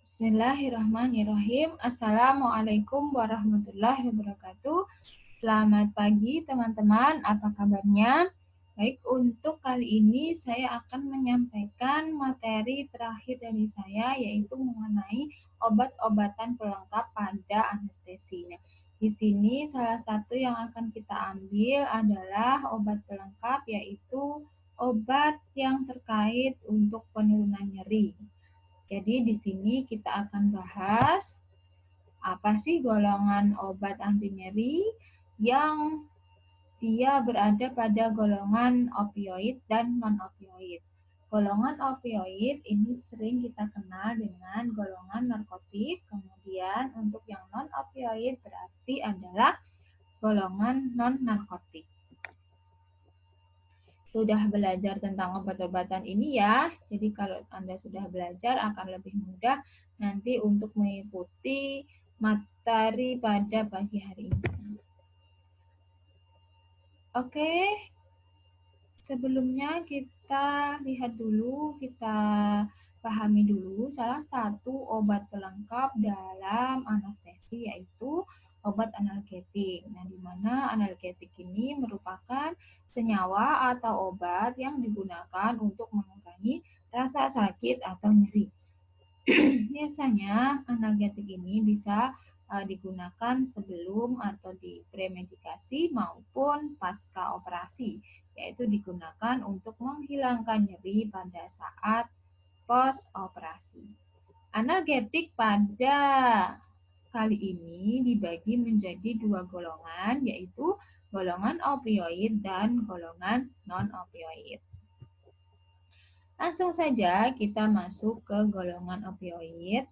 Bismillahirrahmanirrahim. Assalamualaikum warahmatullahi wabarakatuh. Selamat pagi teman-teman, apa kabarnya? Baik, untuk kali ini saya akan menyampaikan materi terakhir dari saya, yaitu mengenai obat-obatan pelengkap pada anestesi. Di sini salah satu yang akan kita ambil adalah obat pelengkap, yaitu obat yang terkait untuk penurunan nyeri. Jadi di sini kita akan bahas apa sih golongan obat anti nyeri yang dia berada pada golongan opioid dan non-opioid. Golongan opioid ini sering kita kenal dengan golongan narkotik, kemudian untuk yang non-opioid berarti adalah golongan non-narkotik. Sudah belajar tentang obat-obatan ini ya. Jadi kalau Anda sudah belajar akan lebih mudah nanti untuk mengikuti materi pada pagi hari ini. Oke, sebelumnya kita lihat dulu, kita pahami dulu salah satu obat pelengkap dalam anestesi yaitu obat analgetik. Nah, di mana analgetik ini merupakan senyawa atau obat yang digunakan untuk mengurangi rasa sakit atau nyeri. Biasanya analgetik ini bisa digunakan sebelum atau di premedikasi maupun pasca operasi, yaitu digunakan untuk menghilangkan nyeri pada saat pos operasi. Analgetik pada kali ini dibagi menjadi dua golongan, yaitu golongan opioid dan golongan non-opioid. Langsung saja kita masuk ke golongan opioid.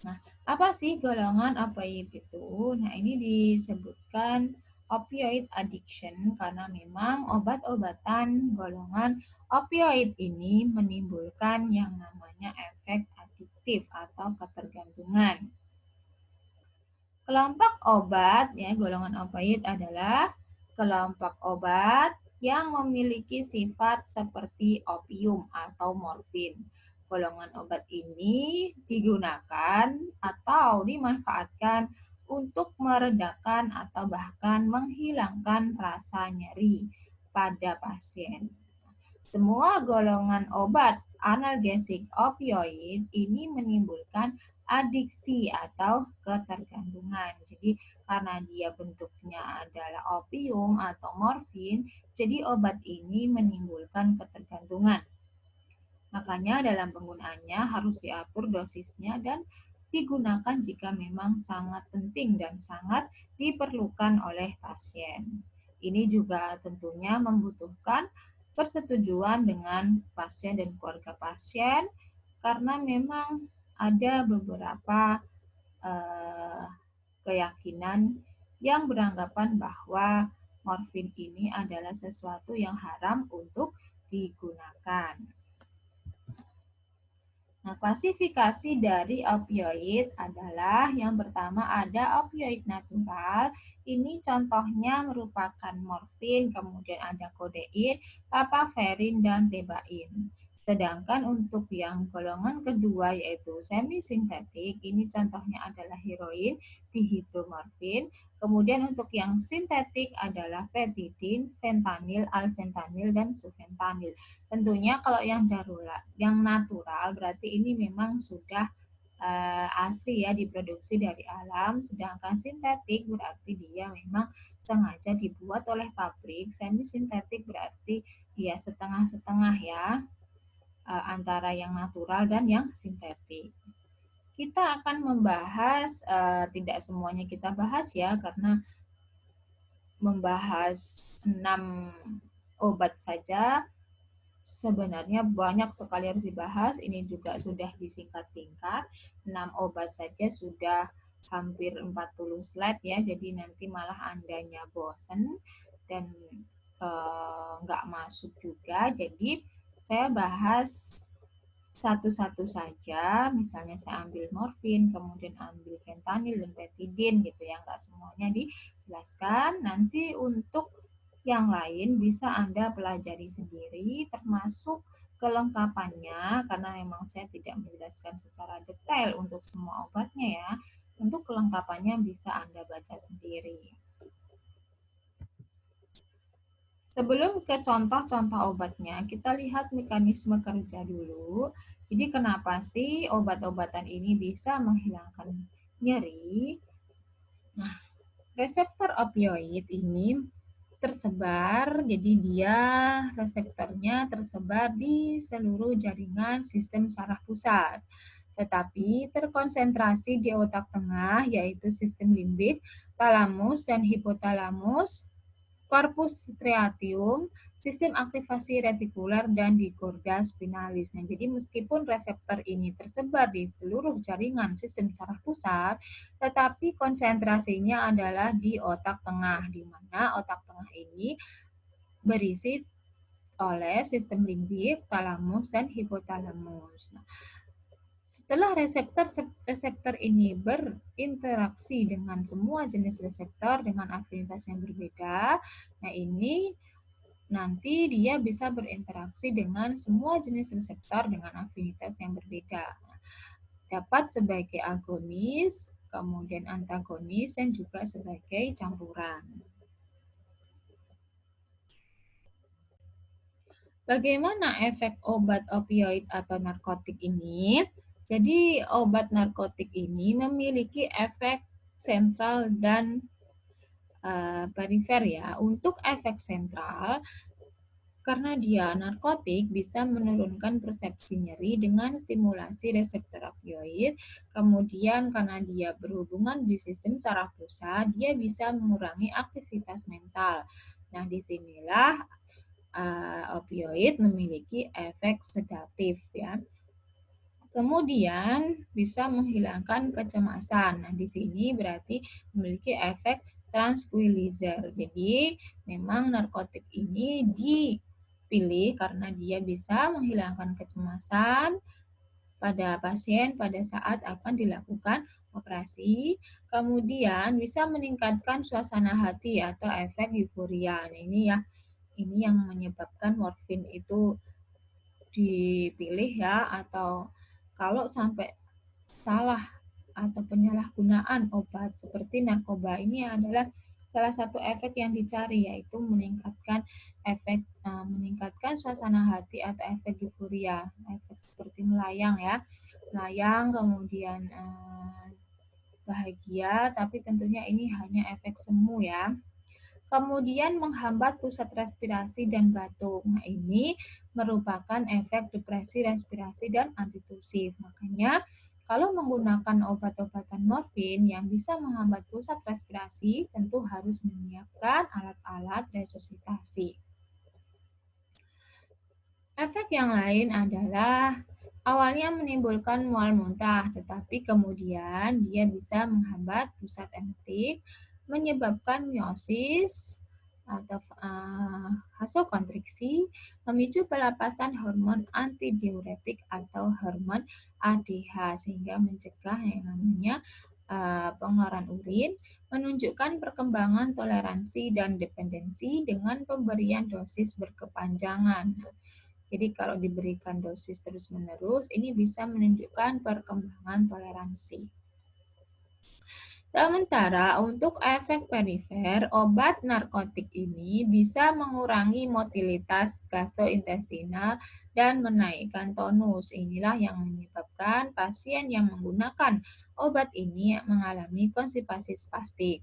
Nah, apa sih golongan opioid itu? Nah, ini disebutkan opioid addiction karena memang obat-obatan golongan opioid ini menimbulkan yang namanya efek adiktif atau ketergantungan. Kelompok obat ya, golongan opioid adalah kelompok obat yang memiliki sifat seperti opium atau morfin. Golongan obat ini digunakan atau dimanfaatkan untuk meredakan atau bahkan menghilangkan rasa nyeri pada pasien. Semua golongan obat analgesik opioid ini menimbulkan adiksi atau ketergantungan. Jadi karena dia bentuknya adalah opium atau morfin, jadi obat ini menimbulkan ketergantungan. Makanya dalam penggunaannya harus diatur dosisnya dan digunakan jika memang sangat penting dan sangat diperlukan oleh pasien. Ini juga tentunya membutuhkan persetujuan dengan pasien dan keluarga pasien karena memang ada beberapa keyakinan yang beranggapan bahwa morfin ini adalah sesuatu yang haram untuk digunakan. Nah, klasifikasi dari opioid adalah yang pertama ada opioid natural. Ini contohnya merupakan morfin, kemudian ada kodein, papaverin, dan tebain. Sedangkan untuk yang golongan kedua yaitu semi-sintetik, ini contohnya adalah heroin, dihidromorfin. Kemudian untuk yang sintetik adalah petidin, fentanil, alfentanil, dan sufentanil. Tentunya kalau yang darurat, yang natural berarti ini memang sudah asli ya, diproduksi dari alam, sedangkan sintetik berarti dia memang sengaja dibuat oleh pabrik. Semi sintetik berarti dia setengah-setengah ya, antara yang natural dan yang sintetik. Kita akan membahas, tidak semuanya kita bahas ya, karena membahas 6 obat saja sebenarnya banyak sekali harus dibahas. Ini juga sudah disingkat-singkat. 6 obat saja sudah hampir 40 slide ya. Jadi nanti malah Andanya bosan dan nggak masuk juga. Jadi saya bahas satu-satu saja. Misalnya saya ambil morfin, kemudian ambil fentanil dan petidin gitu ya. Nggak semuanya dijelaskan. Nanti untuk yang lain bisa Anda pelajari sendiri, termasuk kelengkapannya, karena memang saya tidak menjelaskan secara detail untuk semua obatnya ya, untuk kelengkapannya bisa Anda baca sendiri. Sebelum ke contoh-contoh obatnya, kita lihat mekanisme kerja dulu. Jadi kenapa sih obat-obatan ini bisa menghilangkan nyeri? Nah, reseptor opioid ini tersebar, jadi dia reseptornya tersebar di seluruh jaringan sistem saraf pusat, tetapi terkonsentrasi di otak tengah, yaitu sistem limbik, talamus dan hipotalamus, korpus striatum, sistem aktivasi retikuler, dan di korda spinalis. Nah, jadi meskipun reseptor ini tersebar di seluruh jaringan sistem saraf pusat, tetapi konsentrasinya adalah di otak tengah, di mana otak tengah ini berisi oleh sistem limbik, talamus, dan hipotalamus. Nah, setelah reseptor ini berinteraksi dengan semua jenis reseptor dengan afinitas yang berbeda, nah ini nanti dia bisa berinteraksi dengan semua jenis reseptor dengan afinitas yang berbeda. Nah, dapat sebagai agonis, kemudian antagonis, dan juga sebagai campuran. Bagaimana efek obat opioid atau narkotik ini? Jadi, obat narkotik ini memiliki efek sentral dan perifer ya. Untuk efek sentral, karena dia narkotik bisa menurunkan persepsi nyeri dengan stimulasi reseptor opioid. Kemudian karena dia berhubungan di sistem saraf pusat, dia bisa mengurangi aktivitas mental. Nah, disinilah opioid memiliki efek sedatif ya. Kemudian bisa menghilangkan kecemasan. Nah, di sini berarti memiliki efek tranquilizer. Jadi, memang narkotik ini dipilih karena dia bisa menghilangkan kecemasan pada pasien pada saat akan dilakukan operasi. Kemudian bisa meningkatkan suasana hati atau efek euforia. Nah, ini yang menyebabkan morfin itu dipilih ya, atau kalau sampai salah atau penyalahgunaan obat seperti narkoba, ini adalah salah satu efek yang dicari, yaitu meningkatkan suasana hati atau efek euforia, efek seperti melayang ya, melayang kemudian bahagia, tapi tentunya ini hanya efek semu ya. Kemudian menghambat pusat respirasi dan batuk. Nah, ini merupakan efek depresi respirasi dan antitusif. Makanya, kalau menggunakan obat-obatan morfin yang bisa menghambat pusat respirasi, tentu harus menyiapkan alat-alat resusitasi. Efek yang lain adalah awalnya menimbulkan mual muntah, tetapi kemudian dia bisa menghambat pusat emetik, menyebabkan miosis atau vasokonstriksi, memicu pelepasan hormon antidiuretik atau hormon ADH sehingga mencegah yang namanya pengeluaran urin, menunjukkan perkembangan toleransi dan dependensi dengan pemberian dosis berkepanjangan. Jadi kalau diberikan dosis terus-menerus, ini bisa menunjukkan perkembangan toleransi. Sementara untuk efek perifer, obat narkotik ini bisa mengurangi motilitas gastrointestinal dan menaikkan tonus. Inilah yang menyebabkan pasien yang menggunakan obat ini mengalami konstipasi spastik.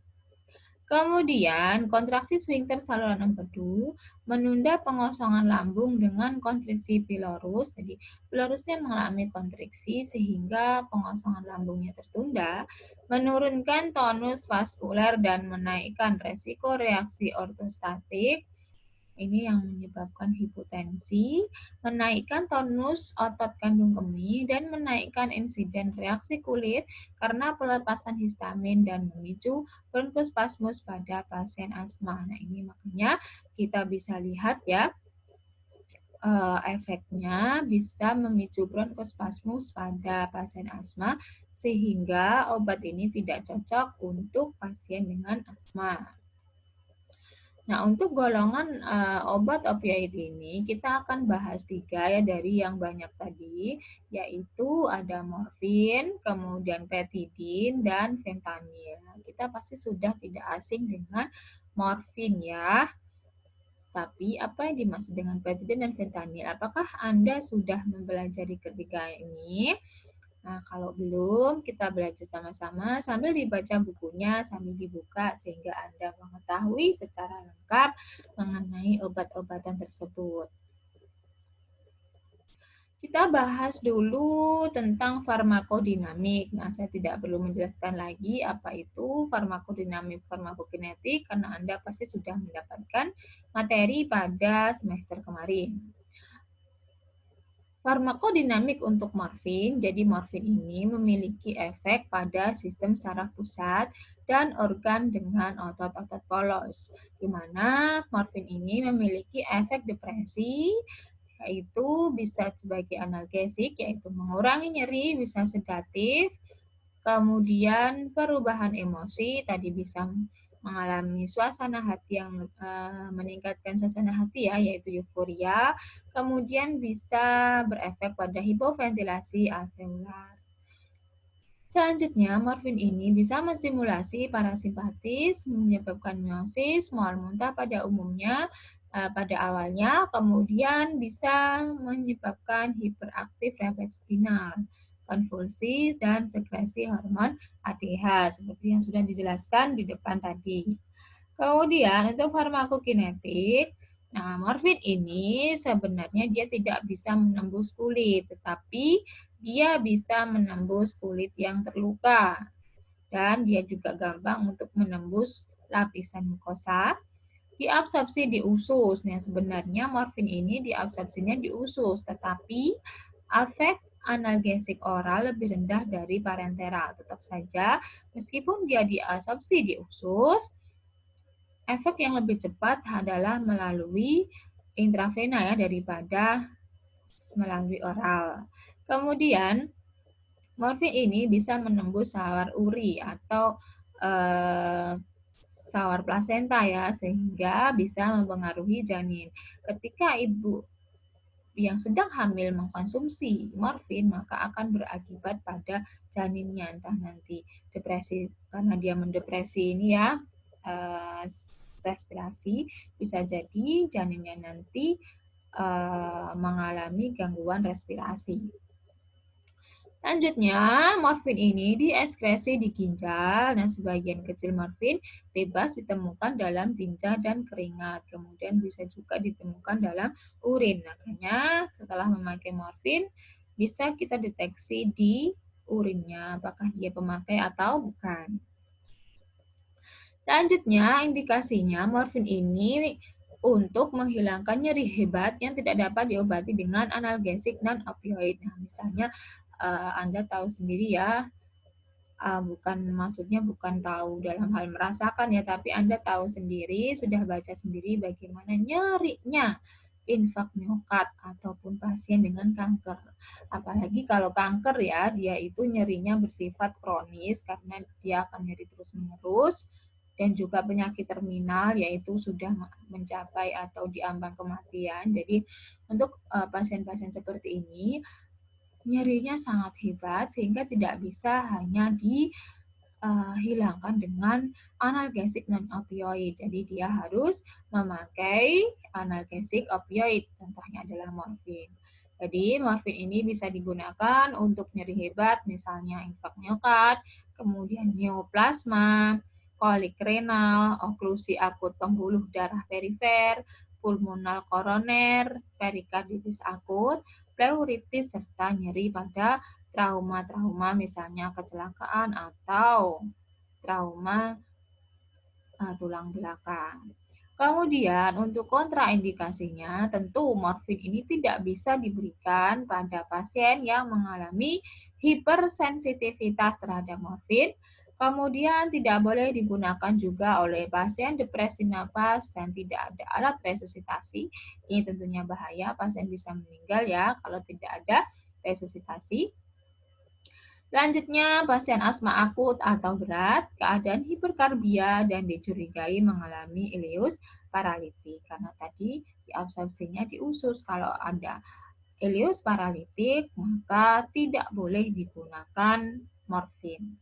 Kemudian, kontraksi sphinkter saluran empedu menunda pengosongan lambung dengan konstriksi pilorus. Jadi, pilorusnya mengalami kontriksi sehingga pengosongan lambungnya tertunda, menurunkan tonus vaskuler dan menaikkan resiko reaksi ortostatik. Ini yang menyebabkan hipotensi, menaikkan tonus otot kandung kemih, dan menaikkan insiden reaksi kulit karena pelepasan histamin dan memicu bronkospasmus pada pasien asma. Nah, ini makanya kita bisa lihat ya, efeknya bisa memicu bronkospasmus pada pasien asma, sehingga obat ini tidak cocok untuk pasien dengan asma. Nah, untuk golongan obat opioid ini kita akan bahas 3 ya dari yang banyak tadi, yaitu ada morfin, kemudian petidin, dan fentanil. Nah, kita pasti sudah tidak asing dengan morfin ya. Tapi apa yang dimaksud dengan petidin dan fentanil? Apakah Anda sudah mempelajari ketiga ini? Nah, kalau belum, kita belajar sama-sama sambil dibaca bukunya, sambil dibuka, sehingga Anda mengetahui secara lengkap mengenai obat-obatan tersebut. Kita bahas dulu tentang farmakodinamik. Nah, saya tidak perlu menjelaskan lagi apa itu farmakodinamik, farmakokinetik, karena Anda pasti sudah mendapatkan materi pada semester kemarin. Farmakodinamik untuk morfin, jadi morfin ini memiliki efek pada sistem saraf pusat dan organ dengan otot-otot polos, di mana morfin ini memiliki efek depresi, yaitu bisa sebagai analgesik, yaitu mengurangi nyeri, bisa sedatif, kemudian perubahan emosi, tadi bisa mengalami suasana hati yang meningkatkan suasana hati ya, yaitu euforia. Kemudian bisa berefek pada hipoventilasi alveolar. Selanjutnya, morfin ini bisa menstimulasi parasimpatis, menyebabkan miosis, mual muntah pada umumnya pada awalnya, kemudian bisa menyebabkan hiperaktif refleks spinal, konvulsi, dan sekresi hormon ATH, seperti yang sudah dijelaskan di depan tadi. Kemudian untuk farmakokinetik, nah morfin ini sebenarnya dia tidak bisa menembus kulit, tetapi dia bisa menembus kulit yang terluka. Dan dia juga gampang untuk menembus lapisan mukosa, diabsorpsi di usus. Nah, sebenarnya morfin ini diabsorpsinya di usus, tetapi efek analgesik oral lebih rendah dari parenteral. Tetap saja, meskipun dia diabsorpsi di usus, efek yang lebih cepat adalah melalui intravena ya daripada melalui oral. Kemudian morfin ini bisa menembus sawar uri atau sawar plasenta ya sehingga bisa mempengaruhi janin. Ketika ibu yang sedang hamil mengkonsumsi morfin maka akan berakibat pada janinnya entah nanti depresi karena dia mendepresi ini ya respirasi bisa jadi janinnya nanti mengalami gangguan respirasi. Selanjutnya, morfin ini dieskresi di ginjal. Nah, sebagian kecil morfin bebas ditemukan dalam tinja dan keringat. Kemudian bisa juga ditemukan dalam urin. Makanya setelah memakai morfin, bisa kita deteksi di urinnya, apakah dia pemakai atau bukan. Selanjutnya, indikasinya morfin ini untuk menghilangkan nyeri hebat yang tidak dapat diobati dengan analgesik non opioid. Nah, misalnya Anda tahu sendiri ya, bukan maksudnya bukan tahu dalam hal merasakan ya, tapi Anda tahu sendiri, sudah baca sendiri bagaimana nyerinya infak miokard ataupun pasien dengan kanker. Apalagi kalau kanker ya, dia itu nyerinya bersifat kronis karena dia akan nyeri terus-menerus dan juga penyakit terminal yaitu sudah mencapai atau diambang kematian. Jadi untuk pasien-pasien seperti ini nyerinya sangat hebat sehingga tidak bisa hanya dihilangkan dengan analgesik non opioid. Jadi dia harus memakai analgesik opioid. Contohnya adalah morfin. Jadi morfin ini bisa digunakan untuk nyeri hebat, misalnya infak miokard, kemudian neoplasma, kolik renal, oklusi akut pembuluh darah perifer, pulmonal koroner, perikarditis akut, pleuritis, serta nyeri pada trauma-trauma misalnya kecelakaan atau trauma tulang belakang. Kemudian untuk kontraindikasinya, tentu morfin ini tidak bisa diberikan pada pasien yang mengalami hipersensitivitas terhadap morfin. Kemudian tidak boleh digunakan juga oleh pasien depresi napas dan tidak ada alat resusitasi. Ini tentunya bahaya, pasien bisa meninggal ya kalau tidak ada resusitasi. Selanjutnya, pasien asma akut atau berat, keadaan hiperkarbia dan dicurigai mengalami ileus paralitik karena tadi diabsorpsinya di usus. Kalau ada ileus paralitik maka tidak boleh digunakan morfin.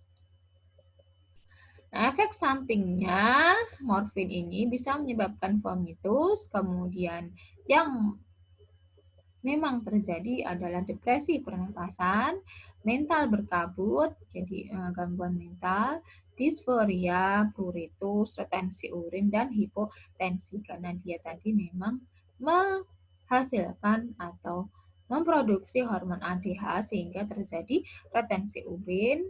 Nah, efek sampingnya morfin ini bisa menyebabkan vomitus, kemudian yang memang terjadi adalah depresi pernapasan, mental berkabut, jadi gangguan mental, disforia, pruritus, retensi urin, dan hipotensi. Karena dia tadi memang menghasilkan atau memproduksi hormon ADH sehingga terjadi retensi urin,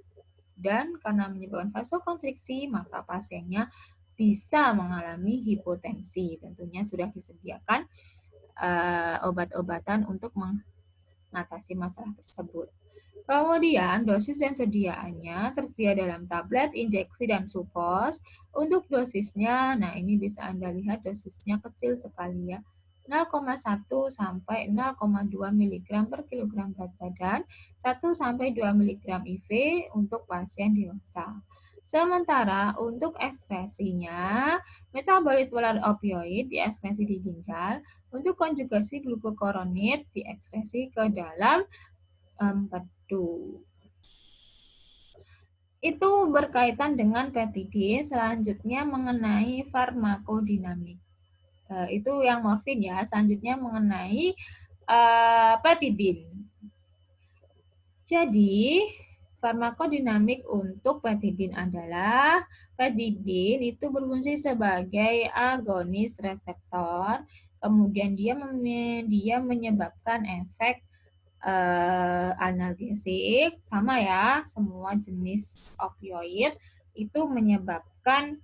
dan karena menyebabkan vasokonstriksi, maka pasiennya bisa mengalami hipotensi. Tentunya sudah disediakan obat-obatan untuk mengatasi masalah tersebut. Kemudian, dosis dan sediaannya tersedia dalam tablet, injeksi, dan supos. Untuk dosisnya, nah ini bisa Anda lihat dosisnya kecil sekali ya. 0,1 sampai 0,2 mg per kilogram berat badan, 1 sampai 2 mg IV untuk pasien dewasa. Sementara untuk ekspresinya, metabolit polar opioid diekspresi di ginjal, untuk konjugasi glukokoronid diekspresi ke dalam empedu. Itu berkaitan dengan petidin, selanjutnya mengenai farmakodinamik. Itu yang morfin ya, selanjutnya mengenai petidin. Jadi, farmakodinamik untuk petidin adalah petidin itu berfungsi sebagai agonis reseptor, kemudian dia menyebabkan efek analgesik, sama ya, semua jenis opioid itu menyebabkan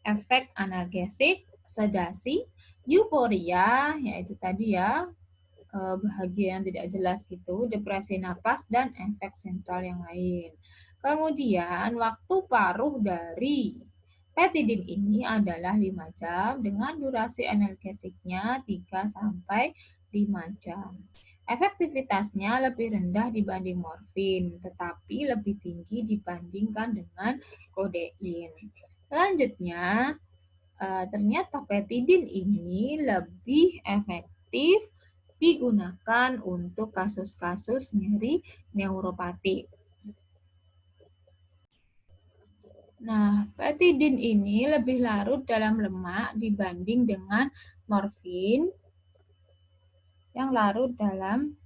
efek analgesik, sedasi, euforia, yaitu tadi ya, bahagia yang tidak jelas gitu, depresi napas, dan efek sentral yang lain. Kemudian waktu paruh dari petidin ini adalah 5 jam dengan durasi analgesiknya 3 sampai 5 jam. Efektivitasnya lebih rendah dibanding morfin, tetapi lebih tinggi dibandingkan dengan kodein. Selanjutnya, ternyata petidin ini lebih efektif digunakan untuk kasus-kasus nyeri neuropati. Nah, petidin ini lebih larut dalam lemak dibanding dengan morfin yang larut dalam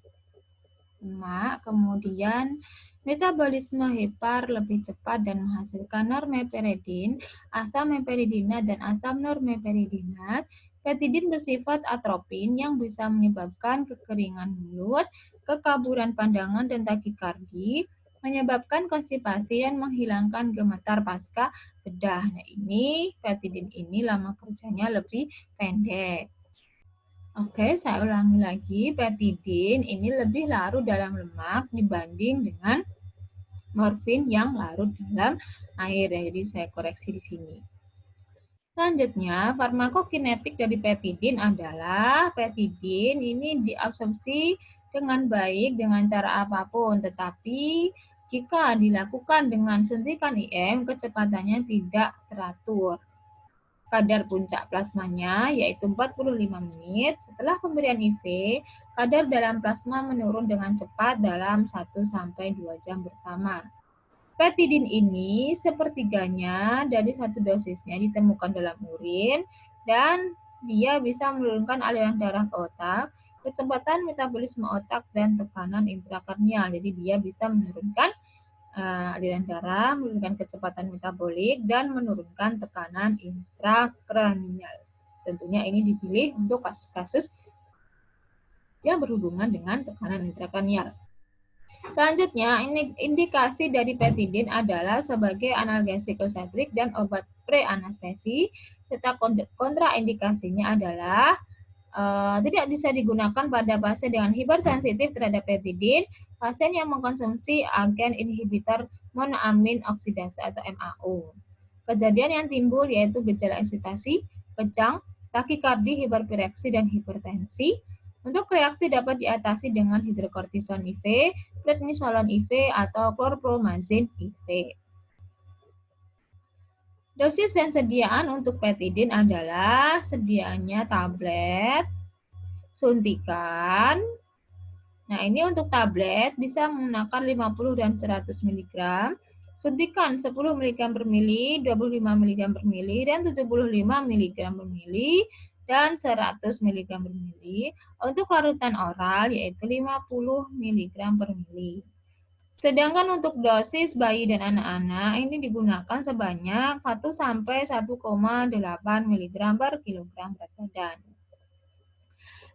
lemak, kemudian metabolisme hepar lebih cepat dan menghasilkan normeperidin, asam meperidina, dan asam normeperidinat. Petidin bersifat atropin yang bisa menyebabkan kekeringan mulut, kekaburan pandangan, dan takikardi, menyebabkan konstipasi dan menghilangkan gemetar pasca bedah. Nah, ini petidin ini lama kerjanya lebih pendek. Oke, saya ulangi lagi. Petidin ini lebih larut dalam lemak dibanding dengan morfin yang larut dalam air. Jadi saya koreksi di sini. Selanjutnya, farmakokinetik dari petidin adalah petidin ini diabsorpsi dengan baik dengan cara apapun, tetapi jika dilakukan dengan suntikan IM, kecepatannya tidak teratur. Kadar puncak plasmanya yaitu 45 menit. Setelah pemberian IV, kadar dalam plasma menurun dengan cepat dalam 1-2 jam pertama. Petidin ini sepertiganya dari satu dosisnya ditemukan dalam urin dan dia bisa menurunkan aliran darah ke otak, kecepatan metabolisme otak, dan tekanan intrakranial. Jadi dia bisa menurunkan aliran darah, menurunkan kecepatan metabolik, dan menurunkan tekanan intrakranial. Tentunya ini dipilih untuk kasus-kasus yang berhubungan dengan tekanan intrakranial. Selanjutnya, indikasi dari petidin adalah sebagai analgesik obstetrik dan obat preanestesi, serta kontraindikasinya adalah tidak bisa digunakan pada pasien dengan hipersensitif terhadap petidin, pasien yang mengkonsumsi agen inhibitor monoamin oksidase atau MAO. Kejadian yang timbul yaitu gejala eksitasi, kejang, takikardi, hiperpireksi, dan hipertensi. Untuk reaksi dapat diatasi dengan hidrokortison IV, prednisolon IV, atau chlorpromazine IV. Dosis dan sediaan untuk petidin adalah sediaannya tablet, suntikan. Nah, ini untuk tablet bisa menggunakan 50 dan 100 mg, suntikan 10 mg per mili, 25 mg per mili, dan 75 mg per mili, dan 100 mg per mili. Untuk larutan oral yaitu 50 mg per mili. Sedangkan untuk dosis bayi dan anak-anak ini digunakan sebanyak 1 sampai 1,8 mg per kilogram berat badan.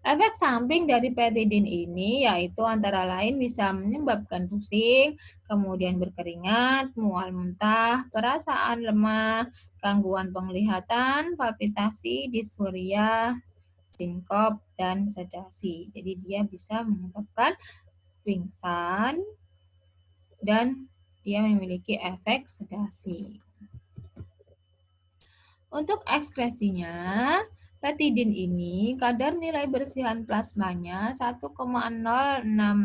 Efek samping dari petidin ini yaitu antara lain bisa menyebabkan pusing, kemudian berkeringat, mual muntah, perasaan lemah, gangguan penglihatan, palpitasi, disforia, sinkop, dan sedasi. Jadi dia bisa menyebabkan pingsan dan dia memiliki efek sedasi. Untuk ekskresinya, petidin ini kadar nilai bersihan plasmanya 1,06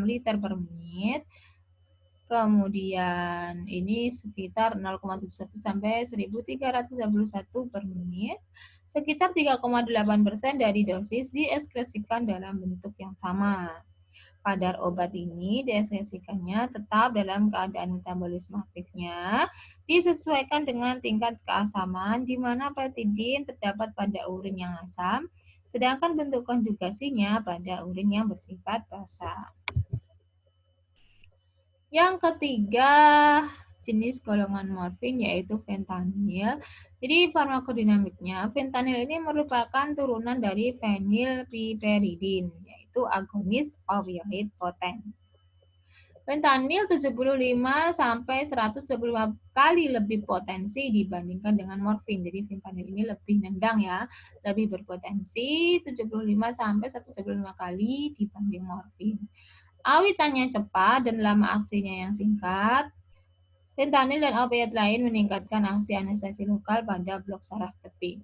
liter per menit. Kemudian ini sekitar 0,71 sampai 1321 per menit. Sekitar 3,8% dari dosis diekskresikan dalam bentuk yang sama. Kadar obat ini diekskresikannya tetap dalam keadaan metabolisme aktifnya disesuaikan dengan tingkat keasaman di mana petidin terdapat pada urin yang asam, sedangkan bentuk konjugasinya pada urin yang bersifat basa. Yang ketiga jenis golongan morfin yaitu fentanyl. Jadi farmakodinamiknya, fentanyl ini merupakan turunan dari fenilpiperidin, yaitu agonis opioid poten. Fentanyl 75 sampai 125 kali lebih potensi dibandingkan dengan morfin. Jadi fentanyl ini lebih nendang ya, lebih berpotensi 75 sampai 125 kali dibanding morfin. Awitannya cepat dan lama aksinya yang singkat, fentanyl dan opioid lain meningkatkan aksi anestesi lokal pada blok saraf tepi.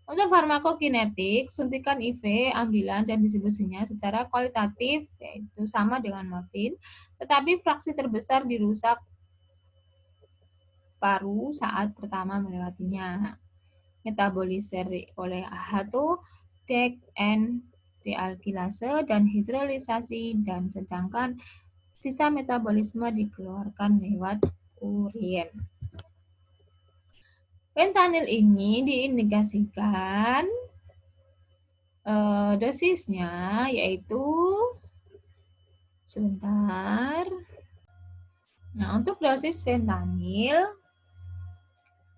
Untuk farmakokinetik, suntikan IV, ambulan, dan distribusinya secara kualitatif yaitu sama dengan morfin, tetapi fraksi terbesar dirusak paru saat pertama melewatinya. Metabolisir oleh H2, DEC, N, dealkilase, dan hidrolisasi, dan sedangkan sisa metabolisme dikeluarkan lewat urin. Fentanyl ini diindikasikan dosisnya yaitu sebentar. Nah, untuk dosis fentanyl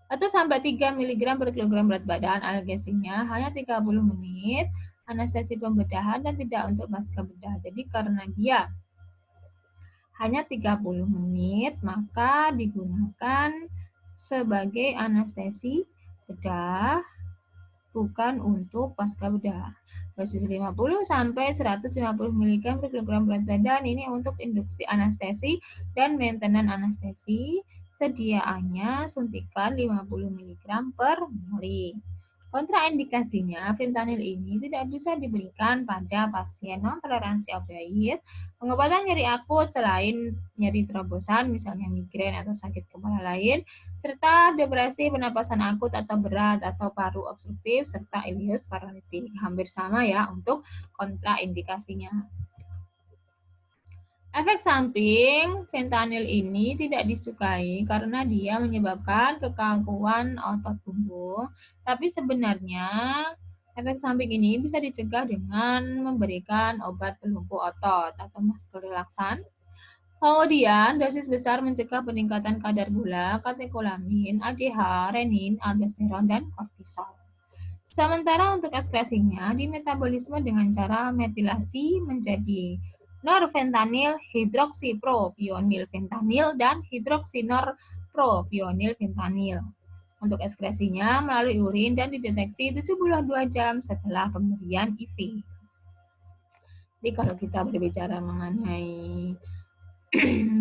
1 sampai 3 mg per kilogram berat badan, analgesinya hanya 30 menit, anestesi pembedahan dan tidak untuk pasca bedah. Jadi karena dia hanya 30 menit, maka digunakan sebagai anestesi bedah, bukan untuk pasca bedah. Dosis 50 sampai 150 mg per kilogram berat badan ini untuk induksi anestesi dan maintenance anestesi. Sediaannya suntikan 50 mg per mili. Kontraindikasinya, fentanyl ini tidak bisa diberikan pada pasien non-toleransi opioid. Pengobatan nyeri akut selain nyeri terobosan, misalnya migrain atau sakit kepala lain, serta depresi pernapasan akut atau berat atau paru obstruktif, serta ileus paralitik. Hampir sama ya untuk kontraindikasinya. Efek samping fentanyl ini tidak disukai karena dia menyebabkan kekakuan otot punggung, tapi sebenarnya efek samping ini bisa dicegah dengan memberikan obat pelumpuh otot atau masker relaksan. Kemudian, dosis besar mencegah peningkatan kadar gula, katekolamin, ADH, renin, aldosteron, dan kortisol. Sementara untuk ekskresinya, dimetabolisme dengan cara metilasi menjadi norfentanil, hidroksipropionil fentanil, dan hidroksinorpropionil fentanil. Untuk ekskresinya melalui urin dan dideteksi 72 jam setelah pemberian IV. Jadi kalau kita berbicara mengenai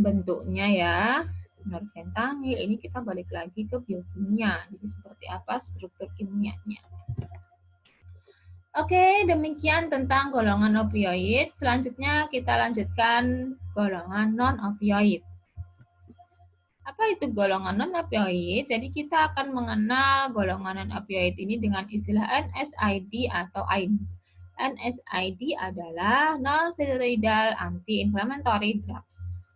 bentuknya ya, norfentanil ini kita balik lagi ke biokimia. Jadi seperti apa struktur kimianya. Oke, demikian tentang golongan opioid. Selanjutnya kita lanjutkan golongan non-opioid. Apa Apa itu golongan non-opioid? Jadi kita akan mengenal golongan non-opioid ini dengan istilah NSAID atau AIDS. NSAID adalah non-steroidal anti-inflammatory drugs.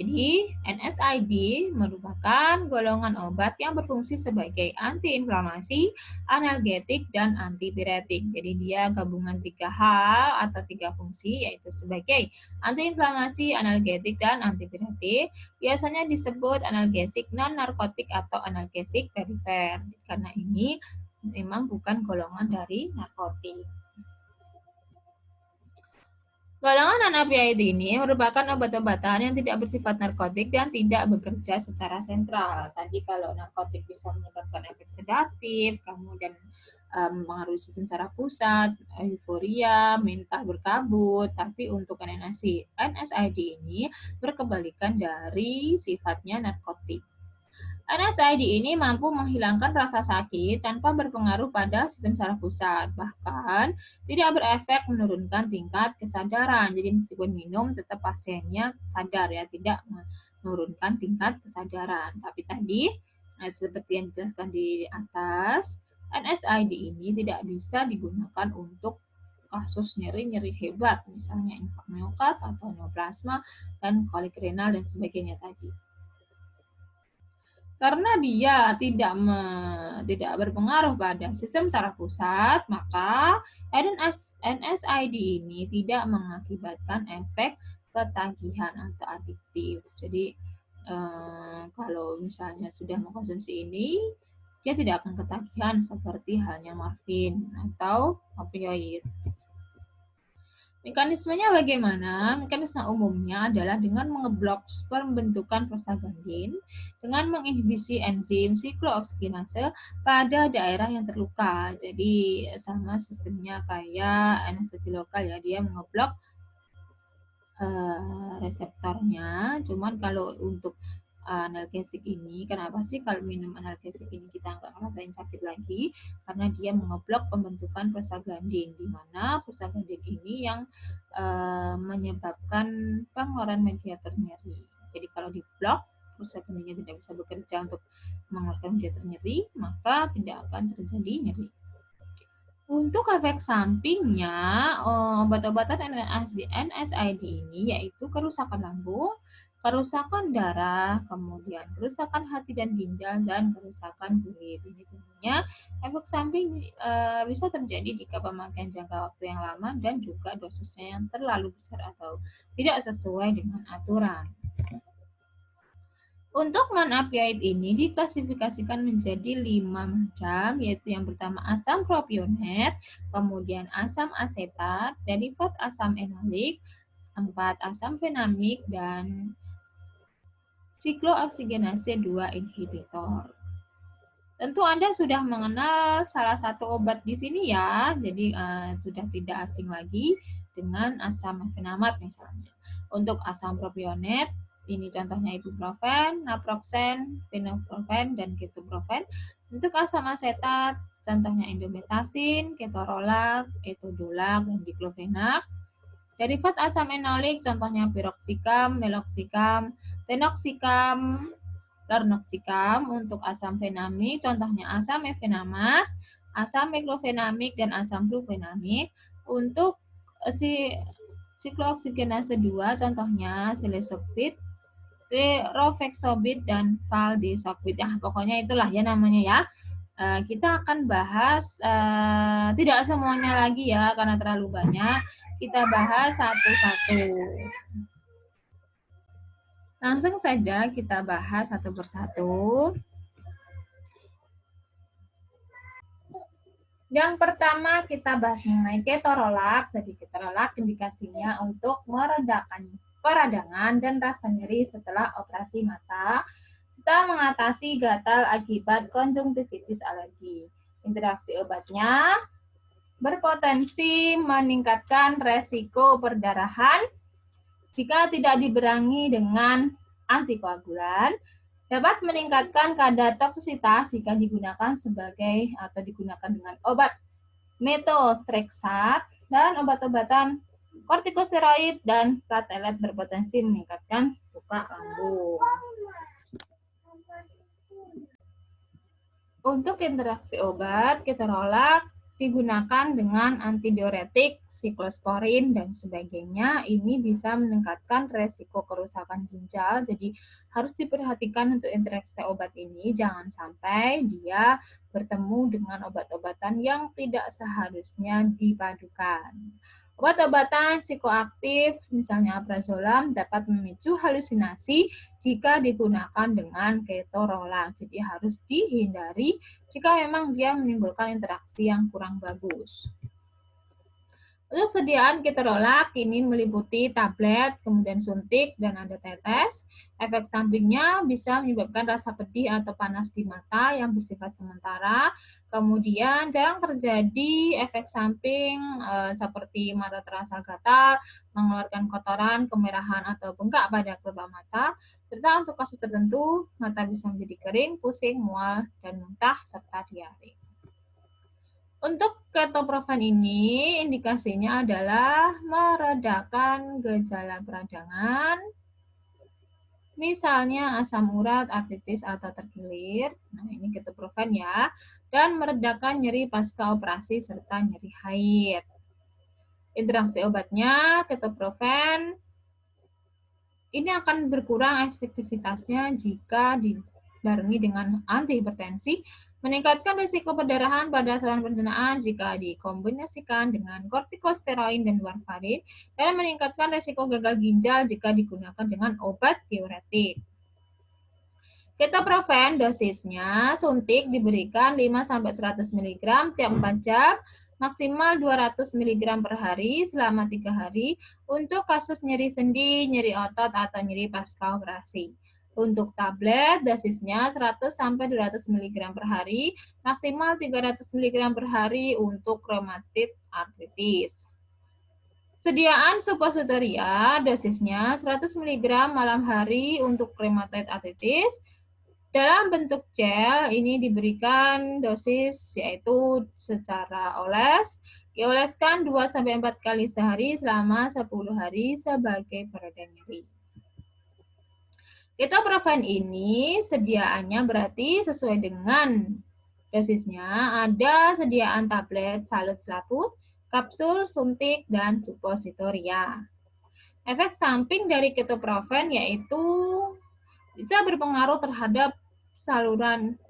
Jadi, NSAID merupakan golongan obat yang berfungsi sebagai antiinflamasi, analgetik, dan antipiretik. Jadi, dia gabungan 3 hal atau 3 fungsi, yaitu sebagai antiinflamasi, analgetik, dan antipiretik. Biasanya disebut analgesik non-narkotik atau analgesik perifer. Karena ini memang bukan golongan dari narkotik. Golongan non-opioid ini merupakan obat-obatan yang tidak bersifat narkotik dan tidak bekerja secara sentral. Tadi kalau narkotik bisa menyebabkan efek sedatif, kemudian mengaruhi sistem secara pusat, euforia, mental berkabut, tapi untuk NSAID ini berkebalikan dari sifatnya narkotik. NSAID ini mampu menghilangkan rasa sakit tanpa berpengaruh pada sistem saraf pusat, bahkan tidak berefek menurunkan tingkat kesadaran. Jadi meskipun minum, tetap pasiennya sadar ya, tidak menurunkan tingkat kesadaran. Tapi tadi, seperti yang dijelaskan di atas, NSAID ini tidak bisa digunakan untuk kasus nyeri-nyeri hebat, misalnya infak miokard atau neoplasma dan kolik renal dan sebagainya tadi. Karena dia tidak berpengaruh pada sistem saraf pusat, maka NSAID ini tidak mengakibatkan efek ketagihan atau adiktif. Jadi kalau misalnya sudah mengkonsumsi ini, dia tidak akan ketagihan seperti halnya morfin atau opioid. Mekanismenya bagaimana? Mekanisme umumnya adalah dengan mengeblok pembentukan prostaglandin dengan menginhibisi enzim siklooksigenase pada daerah yang terluka. Jadi sama sistemnya kayak anestesi lokal ya, dia mengeblok reseptornya. Cuman kalau untuk analgesik ini, kenapa sih kalau minum analgesik ini kita nggak ngerasain sakit lagi? Karena dia mengeblok pembentukan prostaglandin, di mana prostaglandin ini yang menyebabkan pengeluaran mediator nyeri. Jadi kalau diblok, prostaglandinnya tidak bisa bekerja untuk mengeluarkan mediator nyeri, maka tidak akan terjadi nyeri. Untuk efek sampingnya, obat-obatan NSAID ini yaitu kerusakan lambung, kerusakan darah, kemudian kerusakan hati dan ginjal, dan kerusakan kulit. Ini tentunya efek samping bisa terjadi jika pemakaian jangka waktu yang lama dan juga dosisnya yang terlalu besar atau tidak sesuai dengan aturan. Untuk non-opioid ini diklasifikasikan menjadi 5 macam, yaitu yang pertama asam propionet, kemudian asam asetat, derivat asam enolik, 4 asam fenamik, dan siklooksigenase 2 inhibitor. Tentu Anda sudah mengenal salah satu obat di sini ya, jadi sudah tidak asing lagi dengan asam mefenamat misalnya. Untuk asam propionet, ini contohnya ibuprofen, naproxen, fenoprofen, dan ketoprofen. Untuk asam asetat, contohnya indometasin, ketorolac, etodolac, dan diklofenak. Derivat asam enolik, contohnya piroxicam, meloxicam, tenoxicam, lornoxicam. Untuk asam fenamik, contohnya asam mefenamat, asam meklofenamik, dan asam flufenamik. Untuk siklooksigenase 2, contohnya silesofit, rofexobit, dan valdesobit. Ya, pokoknya itulah ya namanya ya. Kita akan bahas tidak semuanya lagi ya karena terlalu banyak. Kita bahas satu-satu. Langsung saja kita bahas satu persatu. Yang pertama kita bahas mengenai ketorolac. Jadi ketorolac indikasinya untuk meredakan peradangan dan rasa nyeri setelah operasi mata. Kita mengatasi gatal akibat konjungtivitis alergi. Interaksi obatnya berpotensi meningkatkan resiko perdarahan jika tidak dibarengi dengan antikoagulan, dapat meningkatkan kadar toksisitas jika digunakan sebagai atau digunakan dengan obat methotrexate dan obat-obatan kortikosteroid dan platelet berpotensi meningkatkan luka lambung. Untuk interaksi obat, ketorolak digunakan dengan antidiuretik, siklosporin, dan sebagainya. Ini bisa meningkatkan resiko kerusakan ginjal, jadi harus diperhatikan untuk interaksi obat ini. Jangan sampai dia bertemu dengan obat-obatan yang tidak seharusnya dipadukan. Obat-obatan psikoaktif, misalnya alprazolam, dapat memicu halusinasi jika digunakan dengan ketorolak. Jadi harus dihindari jika memang dia menimbulkan interaksi yang kurang bagus. Untuk sediaan ketorolak ini meliputi tablet, kemudian suntik, dan ada tetes. Efek sampingnya bisa menyebabkan rasa pedih atau panas di mata yang bersifat sementara. Kemudian jarang terjadi efek samping seperti mata terasa gatal, mengeluarkan kotoran, kemerahan, atau bengkak pada kelopak mata. Serta untuk kasus tertentu, mata bisa menjadi kering, pusing, mual, dan muntah, serta diare. Untuk ketoprofen ini indikasinya adalah meredakan gejala peradangan, misalnya asam urat, artritis, atau terkilir. Nah, ini ketoprofen ya. Dan meredakan nyeri pasca operasi serta nyeri haid. Interaksi obatnya, ketoprofen ini akan berkurang efektivitasnya jika dibarengi dengan antihipertensi, meningkatkan risiko perdarahan pada saluran pencernaan jika dikombinasikan dengan kortikosteroid dan warfarin, dan meningkatkan risiko gagal ginjal jika digunakan dengan obat diuretik. Ketoprofen dosisnya suntik diberikan 5-100 mg tiap 4 jam, maksimal 200 mg per hari selama 3 hari untuk kasus nyeri sendi, nyeri otot, atau nyeri pasca operasi. Untuk tablet, dosisnya 100-200 mg per hari, maksimal 300 mg per hari untuk rheumatoid arthritis. Sediaan suppositoria, dosisnya 100 mg malam hari untuk rheumatoid arthritis. Dalam bentuk gel, ini diberikan dosis yaitu secara oles, dioleskan 2-4 kali sehari selama 10 hari sebagai pereda nyeri. Ketoprofen ini sediaannya berarti sesuai dengan dosisnya, ada sediaan tablet salut selaput, kapsul, suntik, dan suppositoria. Efek samping dari ketoprofen yaitu bisa berpengaruh terhadap saluran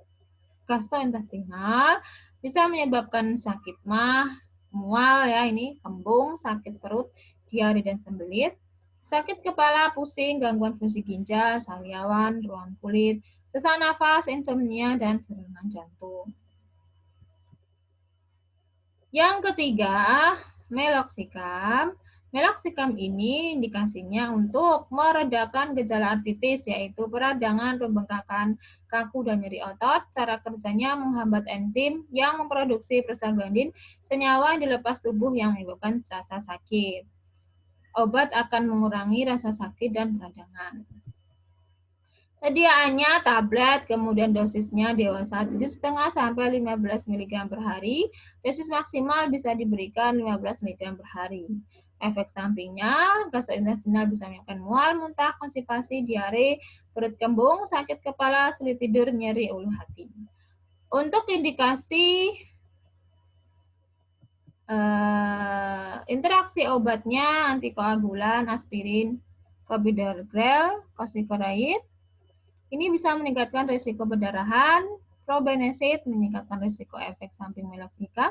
gastrointestinal, bisa menyebabkan sakit mah, mual ya ini, kembung, sakit perut, diare dan sembelit, sakit kepala, pusing, gangguan fungsi ginjal, sariawan, ruang kulit, sesak nafas, insomnia, dan serangan jantung. Yang ketiga, meloxicam. Meloxicam ini indikasinya untuk meredakan gejala artritis, yaitu peradangan, pembengkakan, kaku, dan nyeri otot. Cara kerjanya menghambat enzim yang memproduksi prostaglandin, senyawa yang dilepas tubuh yang menyebabkan rasa sakit. Obat akan mengurangi rasa sakit dan peradangan. Sediaannya tablet, kemudian dosisnya dewasa 7,5-15 mg per hari. Dosis maksimal bisa diberikan 15 mg per hari. Efek sampingnya, gastrointestinal bisa menyebabkan mual, muntah, konstipasi, diare, perut kembung, sakit kepala, sulit tidur, nyeri ulu hati. Untuk indikasi interaksi obatnya antikoagulan, aspirin, clopidogrel, corticosteroid. Ini bisa meningkatkan risiko perdarahan, probenecid meningkatkan risiko efek samping meloxicam,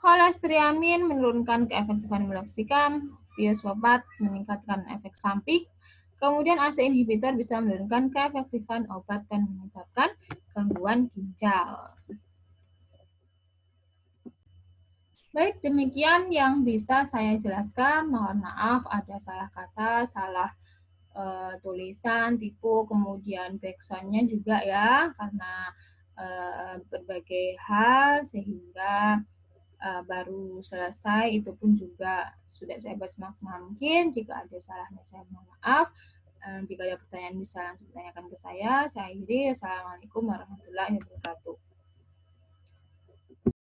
cholestyramine menurunkan keefektifan meloxicam, biosfosfat meningkatkan efek samping, kemudian ACE inhibitor bisa menurunkan keefektifan obat dan menyebabkan gangguan ginjal. Baik, demikian yang bisa saya jelaskan. Mohon maaf ada salah kata, salah tulisan, tipu, kemudian backsound-nya juga ya, karena berbagai hal sehingga baru selesai, itu pun juga sudah saya buat semaksimal mungkin. Jika ada salahnya saya mohon maaf. Jika ada pertanyaan bisa langsung tanyakan ke saya. Saya akhiri. Assalamualaikum warahmatullahi wabarakatuh.